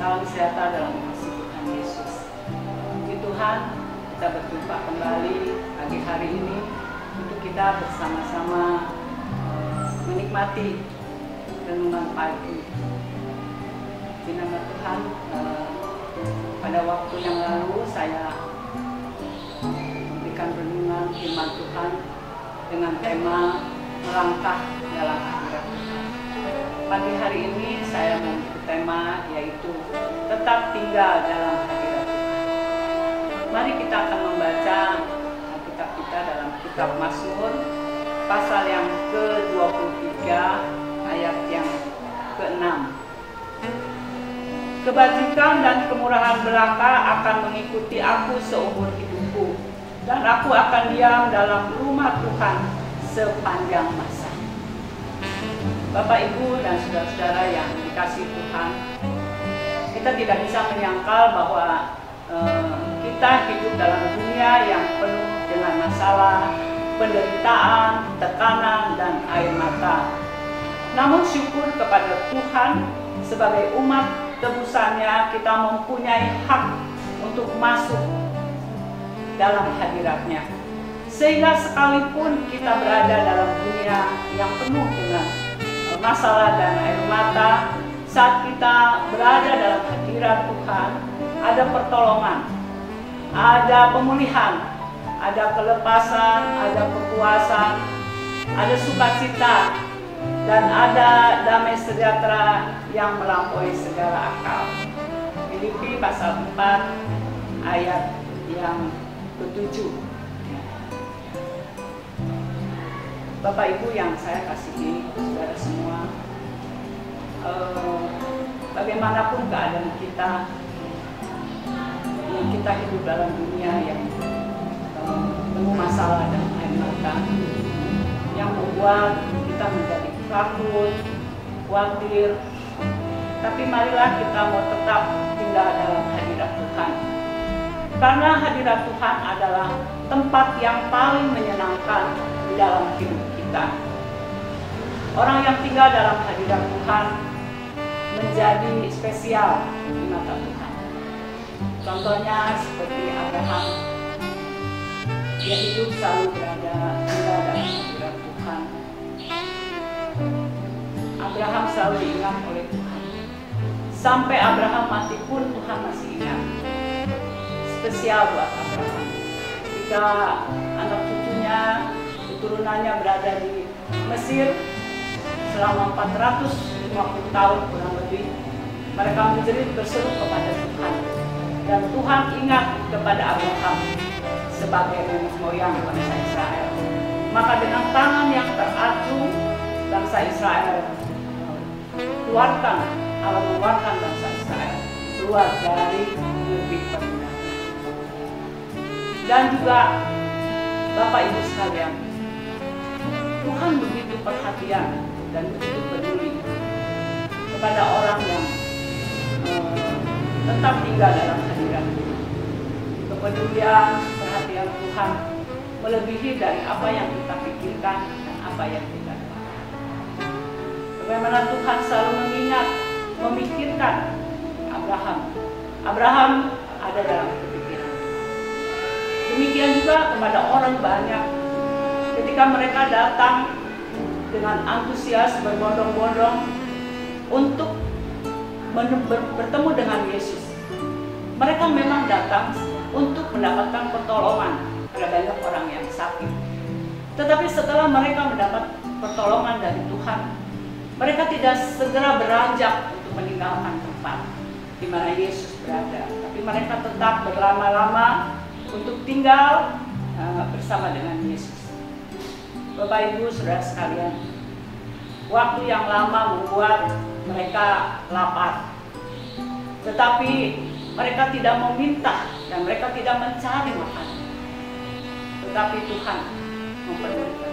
Salam sejahtera dalam kasih Tuhan Yesus. Puji Tuhan, kita berjumpa kembali pagi hari ini untuk kita bersama-sama menikmati renungan pagi. Di nama Tuhan, pada waktu yang lalu saya memberikan renungan firman Tuhan dengan tema melangkah dalam hadirat Tuhan. Pagi hari ini saya memiliki tema yaitu tetap tinggal dalam hadirat Tuhan. Mari kita akan membaca Alkitab kita dalam kitab Mazmur pasal yang ke-23 ayat yang ke-6. Kebajikan dan kemurahan belaka akan mengikuti aku seumur hidupku, dan aku akan diam dalam rumah Tuhan sepanjang masa. Bapak, Ibu, dan saudara-saudara yang dikasihi Tuhan, kita tidak bisa menyangkal bahwa kita hidup dalam dunia yang penuh dengan masalah, penderitaan, tekanan, dan air mata. Namun syukur kepada Tuhan, sebagai umat tebusannya kita mempunyai hak untuk masuk dalam hadiratnya. Sehingga sekalipun kita berada dalam dunia yang penuh dengan masalah dan air mata, saat kita berada dalam hadirat Tuhan, ada pertolongan, ada pemulihan, ada kelepasan, ada kepuasan, ada sukacita, dan ada damai sejahtera yang melampaui segala akal. Filipi pasal 4 ayat yang ke-7. Bapak Ibu yang saya kasihi, saudara semua, bagaimanapun keadaan kita, yang kita hidup dalam dunia yang penuh masalah dan air mata, yang membuat kita menjadi takut, khawatir, tapi marilah kita mau tetap tinggal dalam hadirat Tuhan. Karena hadirat Tuhan adalah tempat yang paling menyenangkan di dalam hidup kita. Orang yang tinggal dalam hadirat Tuhan menjadi spesial di mata Tuhan. Contohnya seperti Abraham, dia hidup selalu berada tinggal dalam hadirat Tuhan. Abraham selalu diingat oleh Tuhan. Sampai Abraham mati pun Tuhan masih ingat. Spesial buat Abraham. Jika anak cucunya, keturunannya berada di Mesir selama 450 tahun kurang lebih, mereka menjerit berseru kepada Tuhan. Dan Tuhan ingat kepada Abraham sebagai nenek moyang bangsa Israel. Maka dengan tangan yang teracung, bangsa Israel Allah mengeluarkan bangsa Israel keluar dari negeri perbudakan. Dan juga Bapak Ibu sekalian, Tuhan begitu perhatian dan begitu peduli kepada orang yang tetap tinggal dalam hadirat. Kepedulian, perhatian Tuhan melebihi dari apa yang kita pikirkan dan apa yang kita lakukan. Bagaimana Tuhan selalu mengingat, memikirkan Abraham. Abraham ada dalam kepikiran. Demikian juga kepada orang banyak. Ketika mereka datang dengan antusias berbondong-bondong untuk bertemu dengan Yesus, mereka memang datang untuk mendapatkan pertolongan pada banyak orang yang sakit. Tetapi setelah mereka mendapat pertolongan dari Tuhan, mereka tidak segera beranjak untuk meninggalkan tempat di mana Yesus berada, tapi mereka tetap berlama-lama untuk tinggal bersama dengan Yesus. Bapak Ibu saudara sekalian, waktu yang lama membuat mereka lapar, tetapi mereka tidak meminta dan mereka tidak mencari makanan, tetapi Tuhan mempedulikan.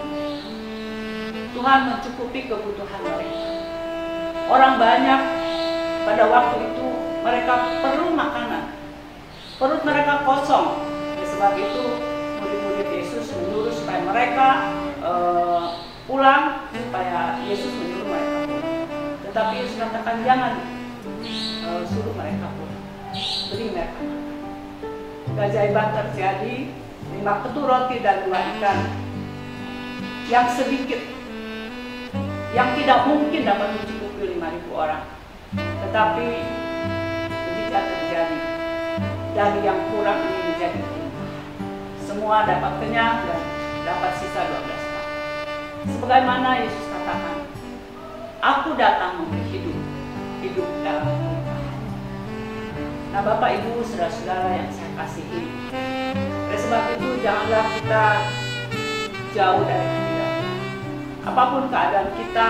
Tuhan mencukupi kebutuhan mereka. Orang banyak pada waktu itu mereka perlu makanan, perut mereka kosong. Oleh sebab itu murid-murid Yesus menyuruh supaya mereka pulang, supaya Yesus menyuruh mereka pulang. Tetapi Yesus katakan jangan suruh mereka pulang, beri mereka makan. Keajaiban terjadi, 5 ketur roti dan 2 ikan yang sedikit, yang tidak mungkin dapat mencukupi 5.000 orang. Tetapi mujizat terjadi, dari yang kurang ini menjadi berlimpah. Semua dapat kenyang dan dapat sisa 12 pak. Sebagaimana Yesus katakan, aku datang memberi hidup, hidup dalam kelimpahan. Nah Bapak Ibu, saudara-saudara yang saya kasihi, oleh sebab itu janganlah kita jauh dari hadirat Tuhan. Apapun keadaan kita,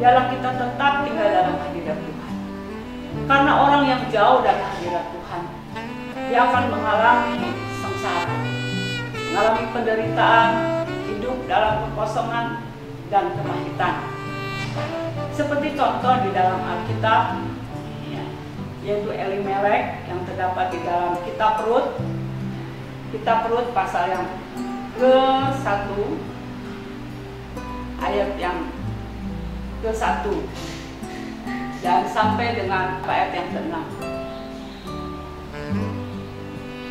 biarlah kita tetap tinggal dalam hadirat Tuhan. Karena orang yang jauh dari hadirat Tuhan, dia akan mengalami sengsara, mengalami penderitaan, hidup dalam kekosongan dan kemahitan. Seperti contoh di dalam Alkitab, ya, yaitu Elimelek yang terdapat di dalam Kitab Rut pasal yang ke-1 ayat yang ke-1 dan sampai dengan ayat yang ke-6.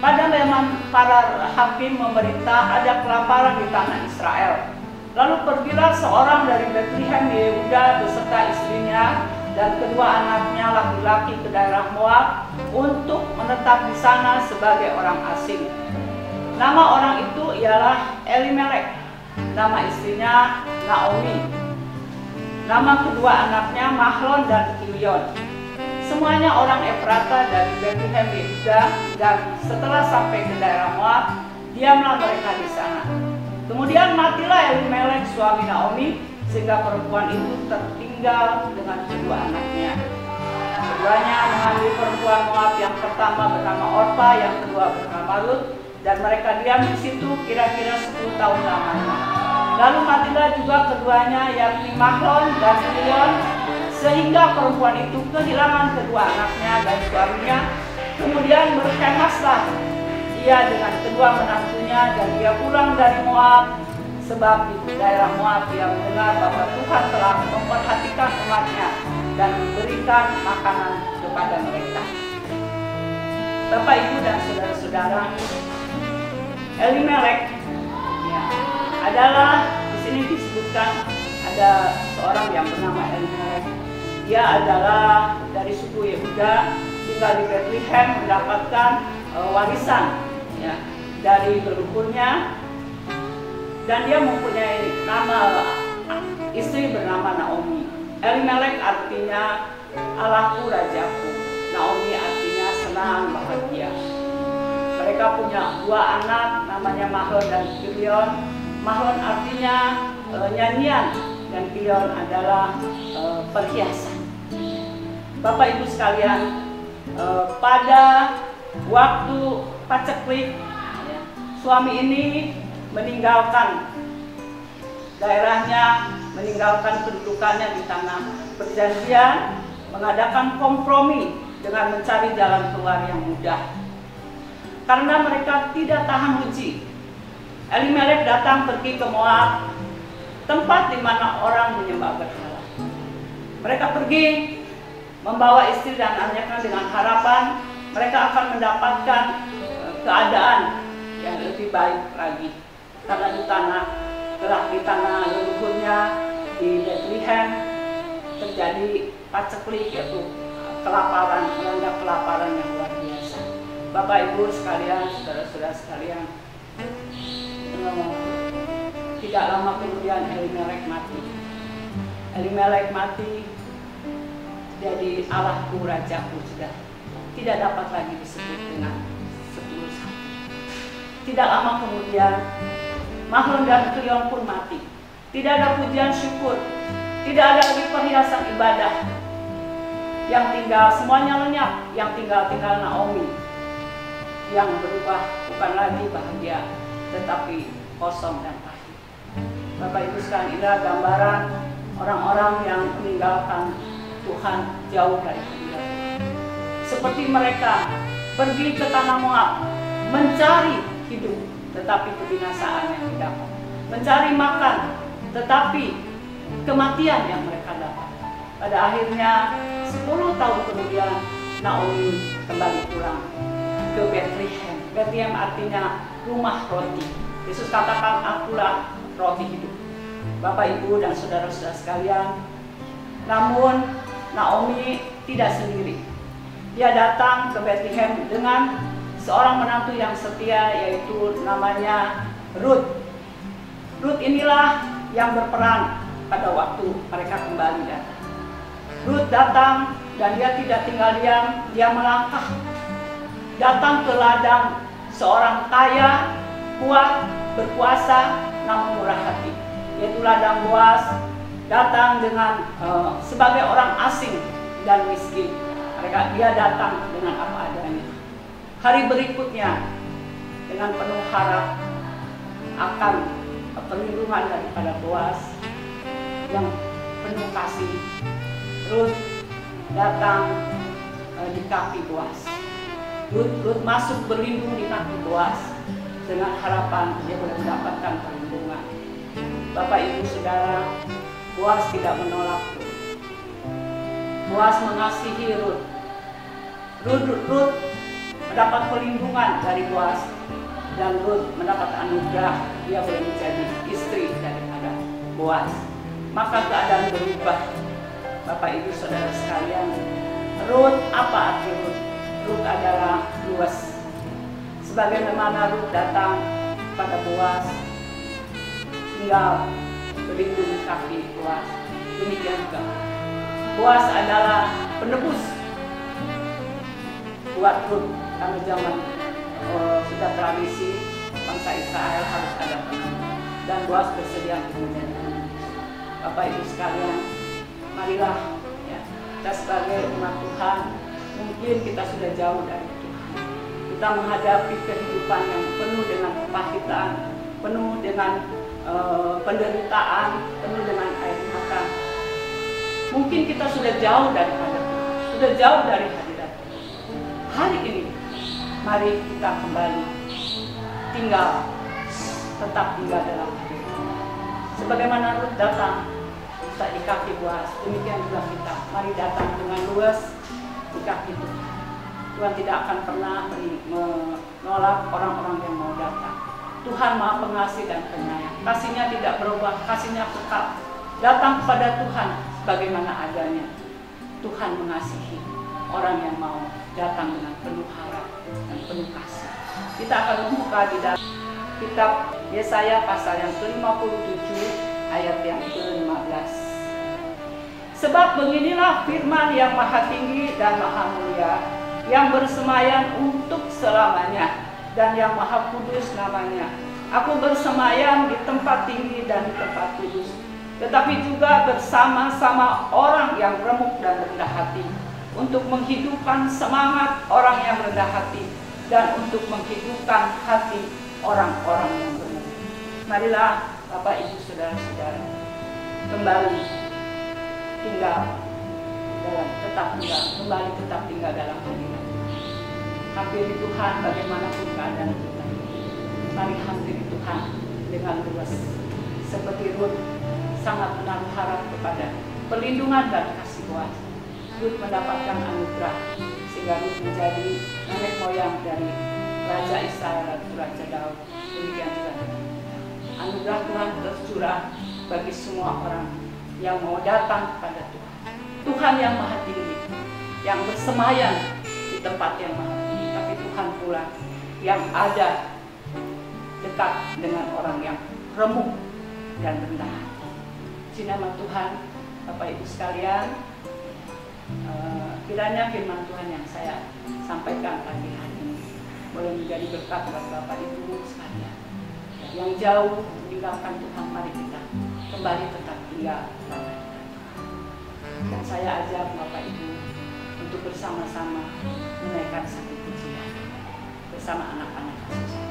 Pada zaman para hakim memerintah ada kelaparan di tanah Israel. Lalu pergilah seorang dari Bethlehem di Yehuda beserta istrinya dan kedua anaknya laki-laki ke daerah Moab untuk menetap di sana sebagai orang asing. Nama orang itu ialah Elimelek, nama istrinya Naomi, nama kedua anaknya Mahlon dan Kilion. Semuanya orang Efrata dari Bethlehem Yehuda, dan setelah sampai ke daerah Moab, diamlah mereka di sana. Kemudian matilah Elimelek suami Naomi, sehingga perempuan itu tertinggal dengan kedua anaknya. Keduanya mengambil perempuan Moab, yang pertama bernama Orpa, yang kedua bernama Rut, dan mereka diam di situ kira-kira 10 tahun lamanya. Lalu matilah juga keduanya, yakni Mahlon dan Kilion, sehingga perempuan itu kehilangan kedua anaknya dan suaminya. Kemudian berkemahlah ia dengan kedua menantunya, dan dia pulang dari Moab, sebab di daerah Moab dia mendengar bahwa Tuhan telah memperhatikan umatnya dan memberikan makanan kepada mereka. Bapak, Ibu, dan saudara-saudara, Elimelek ya, adalah, di sini disebutkan ada seorang yang bernama Elimelek. Dia adalah dari suku Yehuda, tinggal di Bethlehem, mendapatkan warisan ya, dari leluhurnya, dan dia mempunyai nama istri bernama Naomi. Elimelek artinya Allahku Rajaku, Naomi artinya senang, bahagia. Mereka punya 2 anak, namanya Mahlon dan Kilion. Mahlon artinya nyanyian, dan Kilion adalah perhiasan. Bapak Ibu sekalian, pada waktu paceklik, ya, suami ini meninggalkan daerahnya, meninggalkan kedudukannya di tanah perjanjian, mengadakan kompromi dengan mencari jalan keluar yang mudah. Karena mereka tidak tahan uji, Elimelek datang pergi ke Moab, tempat di mana orang menyembah berhala. Mereka pergi membawa istri dan anaknya dengan harapan mereka akan mendapatkan keadaan yang lebih baik lagi. Karena di tanah leluhurnya di Bethlehem terjadi paceklik, yaitu kelaparan, melanda kelaparan yang luar biasa. Bapak Ibu sekalian, saudara-saudara sekalian, tidak lama kemudian Elimelek mati. Elimelek mati, jadi Allahku Rajaku sudah tidak dapat lagi disebut dengan setulus hati. Tidak lama kemudian Mahlon dan Kilion pun mati. Tidak ada pujian syukur, tidak ada lagi perhiasan ibadah. Yang tinggal semuanya lenyap, yang tinggal Naomi, yang berubah bukan lagi bahagia, tetapi kosong dan pahit. Bapak Ibu sekalian, inilah gambaran orang-orang yang meninggalkan Tuhan, jauh dari hadirat. Seperti mereka pergi ke tanah Moab, mencari hidup, tetapi kebinasaan yang didapat. Mencari makan, tetapi kematian yang mereka dapat. Pada akhirnya 10 tahun kemudian Naomi kembali pulang ke Bethlehem. Bethlehem artinya rumah roti. Yesus katakan, akulah roti hidup. Bapak, Ibu, dan saudara-saudara sekalian, namun Naomi tidak sendiri. Dia datang ke Bethlehem dengan seorang menantu yang setia, yaitu namanya Ruth. Ruth inilah yang berperan pada waktu mereka kembali datang. Ruth datang dan dia tidak tinggal diam, dia melangkah datang ke ladang seorang kaya, kuat, berkuasa, namun murah hati, yaitu ladang Boas. Datang dengan sebagai orang asing dan miskin. Dia datang dengan apa adanya. Hari berikutnya dengan penuh harap akan perlindungan daripada Boas yang penuh kasih, Ruth datang di kaki Boas. Ruth masuk berlindung di kaki Boas dengan harapan dia boleh mendapatkan perlindungan. Bapak, Ibu, Saudara, Boas tidak menolak Ruth. Boas mengasihi Ruth. Ruth mendapat perlindungan dari Boas, dan Ruth mendapat anugerah dia boleh menjadi istri daripada Boas. Maka keadaan berubah. Bapak, Ibu, Saudara sekalian, Ruth, apa arti Ruth? Ruth adalah luas. Sebagaimana Ruth datang pada Boas, tinggal berlindung di kaki Boas, demikian juga Boas adalah penebus buat Ruth. Karena zaman sudah tradisi bangsa Israel harus ada penebus, dan Boas bersedia untuk menjadi penebus. Bapak, Ibu sekalian, marilah ya, kita sebagai umat Tuhan, mungkin kita sudah jauh dari Tuhan. Kita menghadapi kehidupan yang penuh dengan kepahitan, penuh dengan penderitaan, penuh dengan air mata. Mungkin kita sudah jauh daripada Tuhan, sudah jauh dari hadirat Tuhan. Hari ini, mari kita kembali tetap tinggal dalam hadirat Tuhan. Sebagaimana Ruth datang di kaki Boas, demikian juga kita. Mari datang dengan luas di kaki Tuhan. Tuhan tidak akan pernah menolak orang-orang yang mau datang. Tuhan Maha Pengasih dan Penyayang. Kasih-Nya tidak berubah, kasih-Nya kekal. Datang kepada Tuhan sebagaimana adanya. Tuhan mengasihi orang yang mau datang dengan penuh harap dan penuh kasih. Kita akan membuka di dalam kitab Yesaya pasal yang ke-57 ayat yang ke-15. Sebab beginilah firman yang maha tinggi dan maha mulia, yang bersemayam untuk selamanya, dan yang maha kudus namanya. Aku bersemayam di tempat tinggi dan di tempat kudus, tetapi juga bersama-sama orang yang remuk dan rendah hati, untuk menghidupkan semangat orang yang rendah hati, dan untuk menghidupkan hati orang-orang yang remuk. Marilah Bapak, Ibu, Saudara-saudara, kembali kembali tetap tinggal dalam hadirat. Hampiri Tuhan bagaimanapun keadaan kita. Mari hampiri Tuhan dengan luas. Seperti Ruth sangat menaruh harap kepada perlindungan dan kasih Boas. Ruth mendapatkan anugerah sehingga Ruth menjadi nenek moyang dari Raja Israel, Raja Daud. Demikian juga anugerah Tuhan tercurah bagi semua orang yang mau datang kepada Tuhan. Tuhan yang maha tinggi, yang bersemayam di tempat yang maha tinggi, tapi Tuhan pula yang ada dekat dengan orang yang remuk dan rendah hati. Di nama Tuhan, Bapak, Ibu sekalian, kiranya firman Tuhan yang saya sampaikan pagi hari ini boleh menjadi berkat buat Bapak, Ibu sekalian. Yang jauh meninggalkan Tuhan, mari kita kembali tetap tinggal dalam hadirat Tuhan. Dan saya ajak Bapak, Ibu untuk bersama-sama menaikkan satu pujian bersama anak-anak kasih.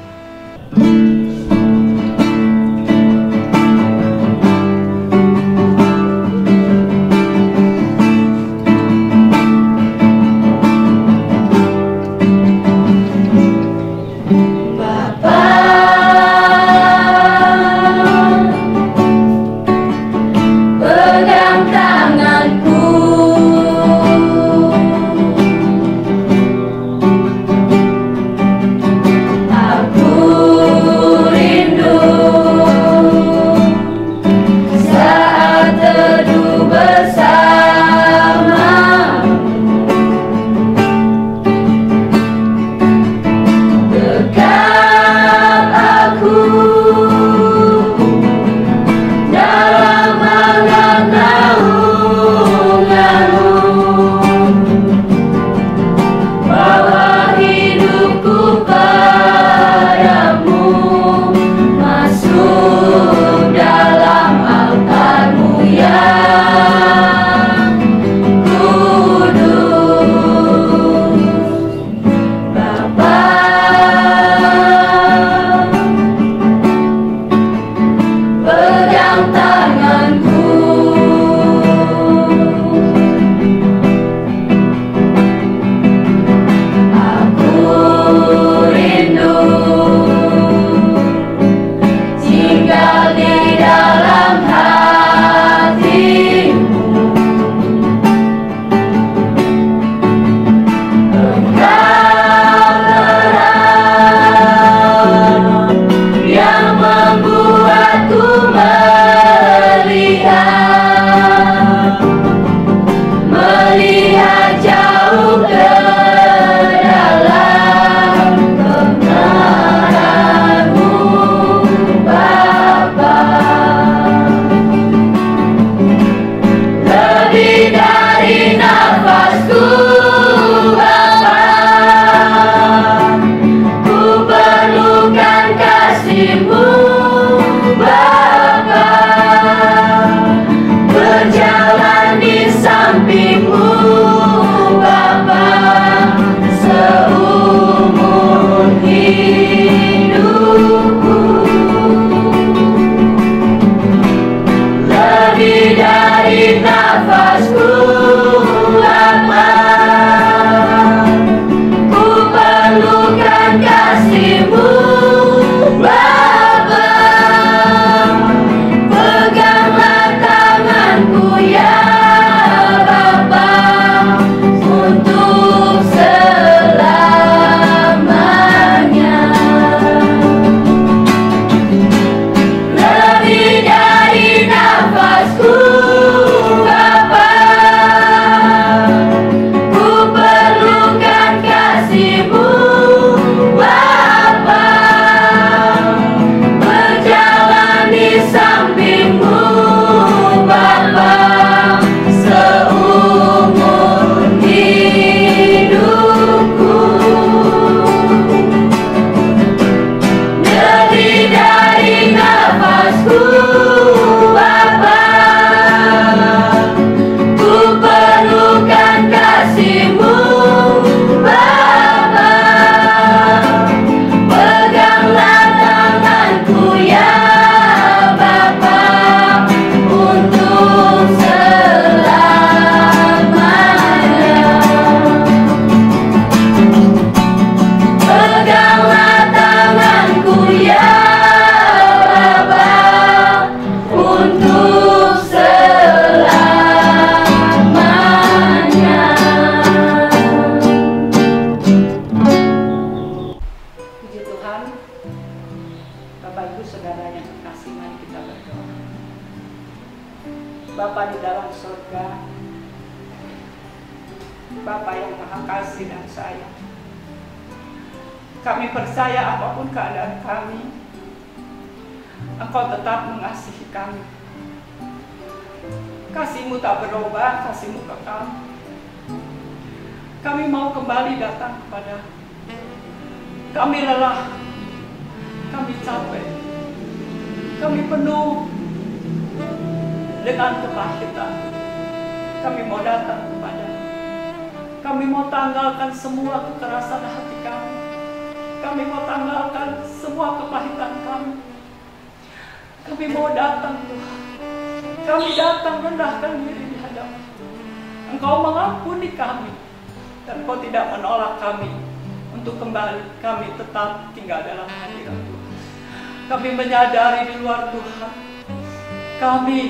Bapa di dalam surga, Bapa yang Maha Kasih dan Sayang, kami percaya apapun keadaan kami, Engkau tetap mengasihi kami. Kasih-Mu tak berubah, Kasih-Mu kekal. Kami mau kembali datang kepada kami lelah, kami capek, kami penuh dengan kepahitan. Kami mau datang kepada, kami mau tanggalkan semua kekerasan hati kami. Kami mau tanggalkan semua kepahitan kami. Kami mau datang Tuhan. Kami datang rendahkan diri di hadapan Engkau, mengampuni kami, dan Engkau tidak menolak kami untuk kembali. Kami tetap tinggal dalam hadirat Tuhan. Kami menyadari di luar Tuhan, kami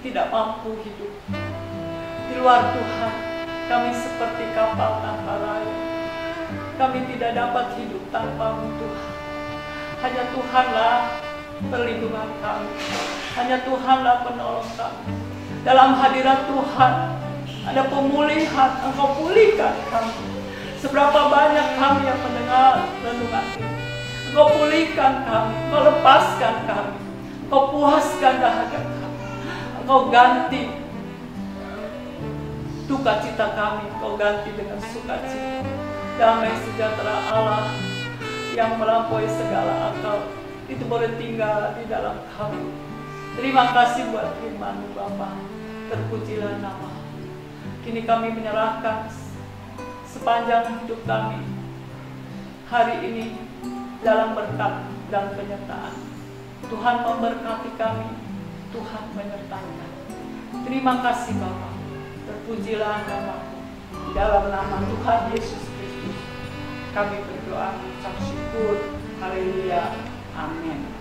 tidak mampu hidup. Di luar Tuhan, kami seperti kapal tanpa layar. Kami tidak dapat hidup tanpa-Mu Tuhan. Hanya Tuhanlah perlindungan kami. Hanya Tuhanlah penolong kami. Dalam hadirat Tuhan ada pemulihan. Engkau pulihkan kami. Seberapa banyak kami yang mendengar renungan ini, Engkau pulihkan kami. Engkau lepaskan kami. Engkau puaskan dahaga kami. Engkau ganti duka cita kami, Engkau ganti dengan sukacita. Damai sejahtera Allah yang melampaui segala akal itu boleh tinggal di dalam kami. Terima kasih buat firman-Mu Bapa. Terpujilah nama. Kini kami menyerahkan sepanjang hidup kami hari ini dalam berkat dan penyertaan. Tuhan memberkati kami, Tuhan menyertai kami. Terima kasih Bapa. Terpujilah nama-Mu. Di dalam nama Tuhan Yesus Kristus kami berdoa, ucap syukur. Haleluya. Amin.